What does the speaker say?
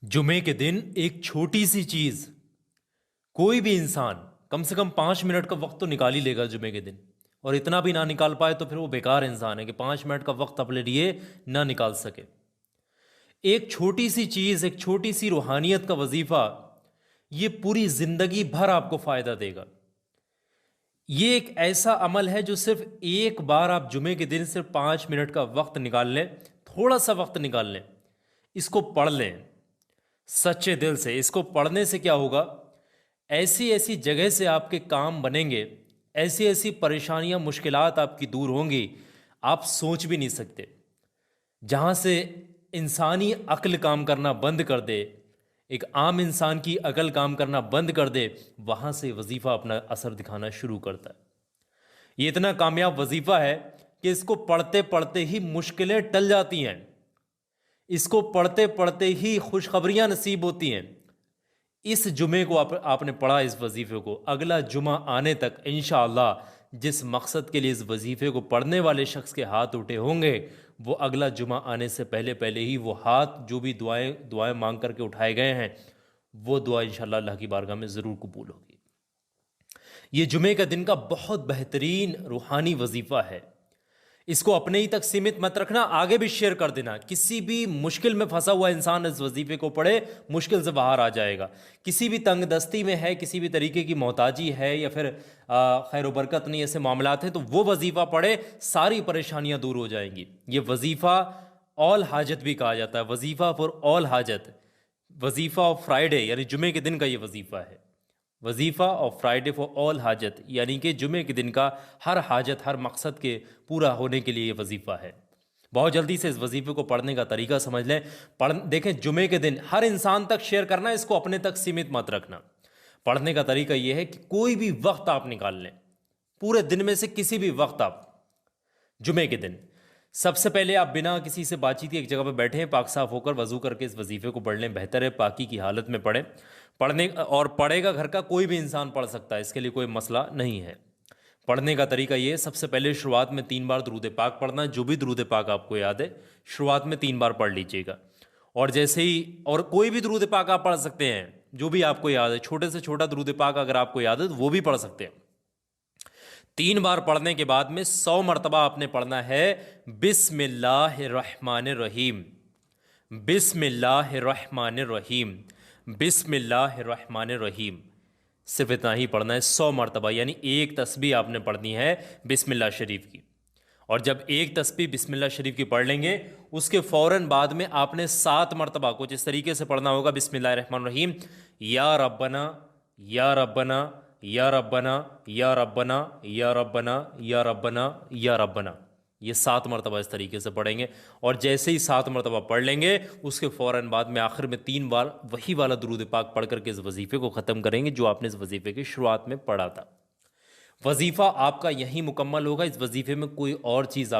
जुमे के दिन एक छोटी सी चीज, कोई भी इंसान कम से कम 5 मिनट का वक्त तो निकाल ही लेगा जुमे के दिन। और इतना भी ना निकाल पाए तो फिर वो बेकार इंसान है कि 5 मिनट का वक्त अपने लिए ना निकाल सके। एक छोटी सी चीज, एक छोटी सी रूहानियत का वजीफा, ये पूरी जिंदगी भर आपको फायदा देगा। ये एक ऐसा अमल है जो सिर्फ एक बार आप जुमे के दिन सिर्फ 5 मिनट का वक्त निकाल लें, थोड़ा सा वक्त निकाल लें, इसको पढ़ लें सच्चे दिल से। इसको पढ़ने से क्या होगा, ऐसी ऐसी जगह से आपके काम बनेंगे, ऐसी ऐसी परेशानियां मुश्किलात आपकी दूर होंगी, आप सोच भी नहीं सकते। जहां से इंसानी अक्ल काम करना बंद कर दे, एक आम इंसान की अकल काम करना बंद कर दे, वहां से वजीफा अपना असर दिखाना शुरू करता है। ये इतना कामयाब वजीफा है कि इसको पढ़ते पढ़ते ही मुश्किलें टल जाती हैं, इसको पढ़ते पढ़ते ही खुशखबरियां नसीब होती हैं। इस जुमे को आपने पढ़ा, इस वजीफे को, अगला जुमा आने तक इंशाअल्लाह जिस मकसद के लिए इस वजीफे को पढ़ने वाले शख्स के हाथ उठे होंगे, वो अगला जुमा आने से पहले पहले ही वो हाथ जो भी दुआएं दुआएं मांग करके उठाए गए हैं, वो दुआ इंशाअल्लाह अल्लाह की बारगाह में ज़रूर कबूल होगी। ये जुमे का दिन का बहुत बेहतरीन रूहानी वजीफा है। इसको अपने ही तक सीमित मत रखना, आगे भी शेयर कर देना। किसी भी मुश्किल में फंसा हुआ इंसान इस वजीफे को पढ़े, मुश्किल से बाहर आ जाएगा। किसी भी तंग दस्ती में है, किसी भी तरीके की मोहताजी है, या फिर खैर बरकत नहीं, ऐसे मामलात हैं, तो वो वजीफा पढ़े, सारी परेशानियां दूर हो जाएंगी। ये वजीफा ऑल हाजत भी कहा जाता है, वजीफा फॉर ऑल हाजत, वजीफा ऑफ फ्राइडे, यानी जुमे के दिन का ये वजीफा है। वजीफ़ा और फ्राइडे फॉर ऑल हाजत, यानी कि जुमे के दिन का हर हाजत, हर मकसद के पूरा होने के लिए ये वजीफ़ा है। बहुत जल्दी से इस वजीफ़े को पढ़ने का तरीका समझ लें। देखें, जुमे के दिन हर इंसान तक शेयर करना, इसको अपने तक सीमित मत रखना। पढ़ने का तरीका यह है कि कोई भी वक्त आप निकाल लें, पूरे दिन में से किसी भी वक्त आप, जुमे के दिन सबसे पहले आप बिना किसी से बातचीत के एक जगह पर बैठे हैं, पाक साफ होकर वजू करके इस वजीफे को पढ़ लें। बेहतर है पाकी की हालत में पढ़ें। पढ़ने और पढ़ेगा घर का कोई भी इंसान पढ़ सकता है, इसके लिए कोई मसला नहीं है। पढ़ने का तरीका ये है, सबसे पहले शुरुआत में 3 बार दरूद पाक पढ़ना। जो भी दरूद पाक आपको याद है, शुरुआत में 3 बार पढ़ लीजिएगा। और जैसे ही, और कोई भी दरूद पाक आप पढ़ सकते हैं जो भी आपको याद है, छोटे से छोटा दरूद पाक अगर आपको याद है तो वो भी पढ़ सकते हैं। 3 बार पढ़ने के बाद में 100 मरतबा आपने पढ़ना है बिस्मिल्लाहिर्रहमानिर्रहीम, बिस्मिल्लाहिर्रहमानिर्रहीम, बिस्मिल्लाहिर्रहमानिर्रहीम। सिर्फ इतना ही पढ़ना है 100 मरतबा, यानी एक तस्बीह आपने पढ़नी है बिस्मिल्लाह शरीफ की। और जब एक तस्बीह बिस्मिल्लाह शरीफ की पढ़ लेंगे, उसके फ़ौरन बाद में आपने 7 मरतबा कुछ इस तरीके से पढ़ना होगा, बिस्मिल्लाहिर्रहमानिर्रहीम, या रब्बना, या रब्बना, या रब्बना, या रब्बना, या रब्बना, या रब्बना, या रब्बना। ये 7 मरतबा इस तरीके से पढ़ेंगे। और जैसे ही 7 मरतबा पढ़ लेंगे, उसके फ़ौरन बाद में आखिर में 3 बार वही वाला दुरूद पाक पढ़ करके इस वजीफ़े को ख़त्म करेंगे जो आपने इस वजीफ़े की शुरुआत में पढ़ा था। वजीफ़ा आपका यहीं मुकम्मल होगा। इस वजीफ़े में कोई और चीज़